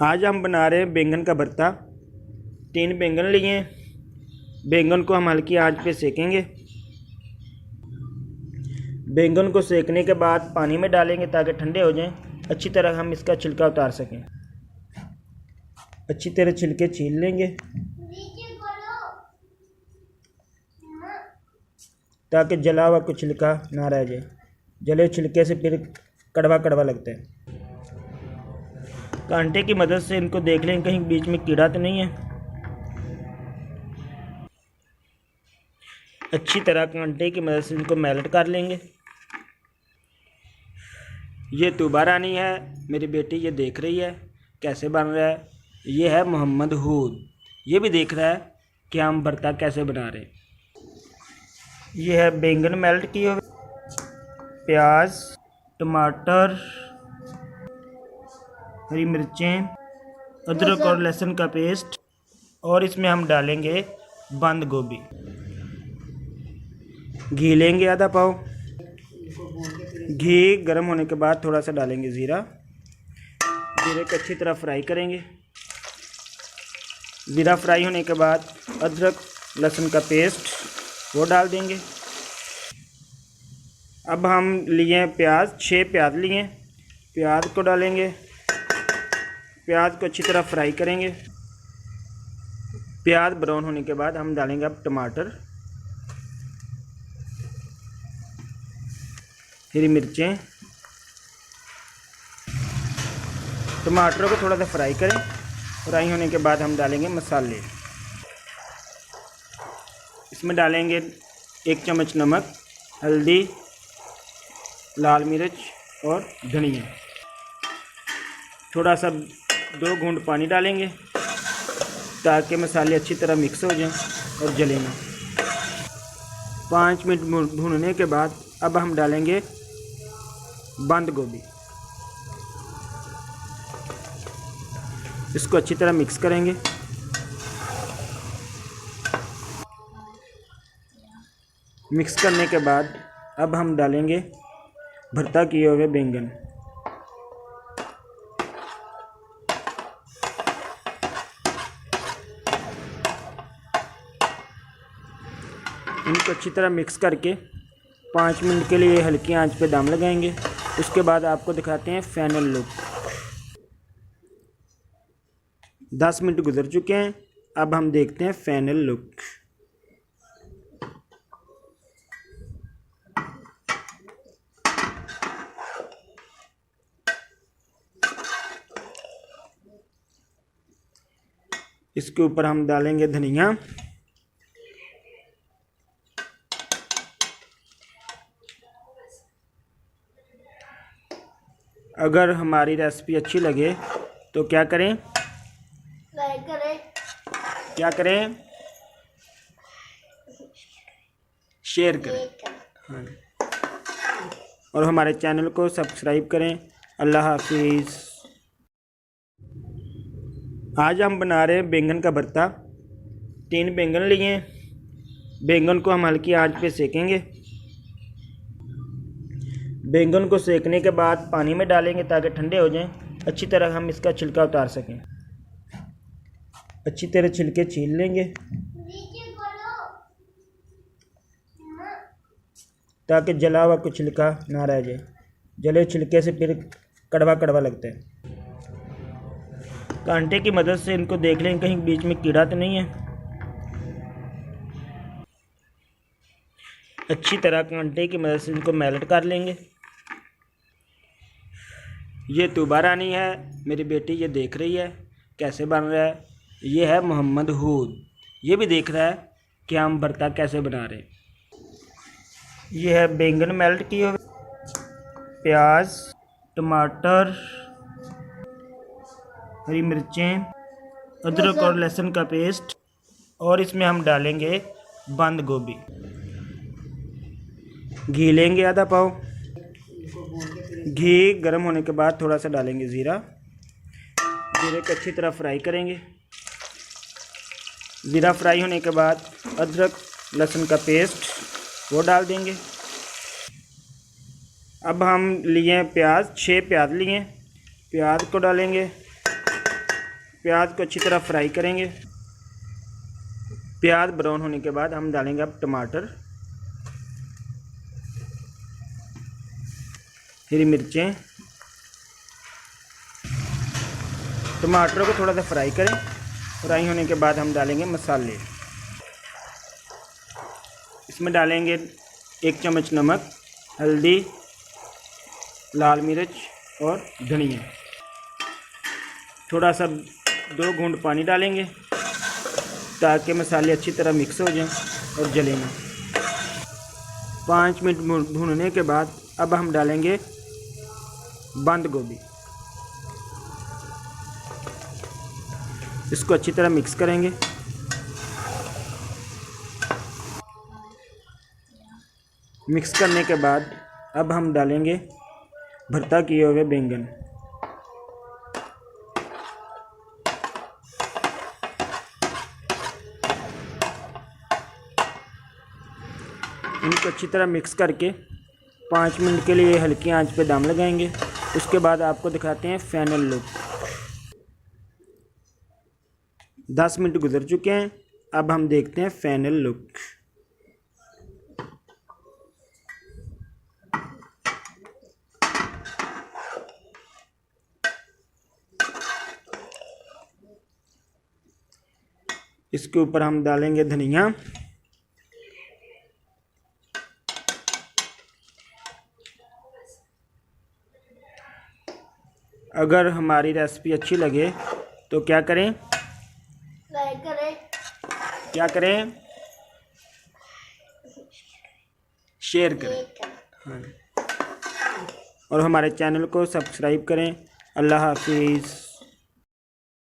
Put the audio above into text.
आज हम बना रहे हैं बैंगन का भरता। 3 बैंगन लिए हैं। बैंगन को हम हल्की आंच पे सेकेंगे। बैंगन को सेकने के बाद पानी में डालेंगे ताकि ठंडे हो जाएं। अच्छी तरह हम इसका छिलका उतार सकें। अच्छी तरह छिलके छील लेंगे ताकि जला हुआ कुछ छिलका ना रह जाए। जले छिलके से फिर कड़वा कड़वा लगता है। कांटे की मदद से इनको देख लें कहीं बीच में कीड़ा तो नहीं है। अच्छी तरह कांटे की मदद से इनको मेल्ट कर लेंगे। ये तूबा रानी है, मेरी बेटी ये देख रही है कैसे बन रहा है। ये है मोहम्मद हूद, ये भी देख रहा है कि हम भरता कैसे बना रहे हैं। ये है बैंगन मेल्ट किए हुए, प्याज, टमाटर, हरी मिर्चें, अदरक और लहसुन का पेस्ट, और इसमें हम डालेंगे बंद गोभी। घी लेंगे आधा पाव। घी गर्म होने के बाद थोड़ा सा डालेंगे ज़ीरा। ज़ीरे को अच्छी तरह फ्राई करेंगे। ज़ीरा फ्राई होने के बाद अदरक लहसुन का पेस्ट वो डाल देंगे। अब हम लिए प्याज, 6 प्याज लिए। प्याज को डालेंगे। प्याज को अच्छी तरह फ्राई करेंगे। प्याज ब्राउन होने के बाद हम डालेंगे अब टमाटर, हरी मिर्चें। टमाटरों को थोड़ा सा फ्राई करें। फ्राई होने के बाद हम डालेंगे मसाले। इसमें डालेंगे 1 चम्मच नमक, हल्दी, लाल मिर्च और धनिया। थोड़ा सा 2 घूंट पानी डालेंगे ताकि मसाले अच्छी तरह मिक्स हो जाएं और जले ना। 5 मिनट भूनने के बाद अब हम डालेंगे बंद गोभी। इसको अच्छी तरह मिक्स करेंगे। मिक्स करने के बाद अब हम डालेंगे भरता किए हुए बैंगन। इनको अच्छी तरह मिक्स करके 5 मिनट के लिए हल्की आंच पे दम लगाएंगे। उसके बाद आपको दिखाते हैं फाइनल लुक। 10 मिनट गुजर चुके हैं। अब हम देखते हैं फाइनल लुक। इसके ऊपर हम डालेंगे धनिया, अगर हमारी रेसिपी अच्छी लगे तो क्या करें, लाइक करें, क्या करें, शेयर करें। हाँ, और हमारे चैनल को सब्सक्राइब करें। अल्लाह हाफिज़। आज हम बना रहे हैं बैंगन का भरता। 3 बैंगन लिए हैं। बैंगन को हम हल्की आंच पे सेकेंगे। बैंगन को सेकने के बाद पानी में डालेंगे ताकि ठंडे हो जाएं। अच्छी तरह हम इसका छिलका उतार सकें। अच्छी तरह छिलके छील लेंगे ताकि जला हुआ कुछ छिलका ना रह जाए। जले छिलके से फिर कड़वा कड़वा लगता है। कांटे की मदद से इनको देख लें कहीं बीच में कीड़ा तो नहीं है। अच्छी तरह कांटे की मदद से इनको मेल्ट कर लेंगे। ये तूबा रानी है, मेरी बेटी ये देख रही है कैसे बन रहा है। ये है मोहम्मद हूद, ये भी देख रहा है कि हम भरता कैसे बना रहे हैं। ये है बैंगन मेल्ट किए हुए, प्याज, टमाटर, हरी मिर्चें, अदरक और लहसुन का पेस्ट, और इसमें हम डालेंगे बंद गोभी। घी लेंगे आधा पाव। घी गर्म होने के बाद थोड़ा सा डालेंगे ज़ीरा। ज़ीरे को अच्छी तरह फ्राई करेंगे। ज़ीरा फ्राई होने के बाद अदरक लहसुन का पेस्ट वो डाल देंगे। अब हम लिए प्याज, 6 प्याज लिए। प्याज को डालेंगे। प्याज को अच्छी तरह फ्राई करेंगे। प्याज ब्राउन होने के बाद हम डालेंगे अब टमाटर, हरी मिर्चें। टमाटरों को थोड़ा सा फ्राई करें। फ्राई होने के बाद हम डालेंगे मसाले। इसमें डालेंगे 1 चम्मच नमक, हल्दी, लाल मिर्च और धनिया। थोड़ा सा 2 घूंट पानी डालेंगे ताकि मसाले अच्छी तरह मिक्स हो जाएं और जले ना। 5 मिनट भूनने के बाद अब हम डालेंगे बंद गोभी। इसको अच्छी तरह मिक्स करेंगे। मिक्स करने के बाद अब हम डालेंगे भरता किए हुए बैंगन। इनको अच्छी तरह मिक्स करके 5 मिनट के लिए हल्की आंच पे दम लगाएंगे। उसके बाद आपको दिखाते हैं फाइनल लुक। 10 मिनट गुजर चुके हैं। अब हम देखते हैं फाइनल लुक। इसके ऊपर हम डालेंगे धनिया, अगर हमारी रेसिपी अच्छी लगे तो क्या करें, लाइक करें, क्या करें, शेयर करें। एक करें। हाँ। और हमारे चैनल को सब्सक्राइब करें। अल्लाह हाफिज़।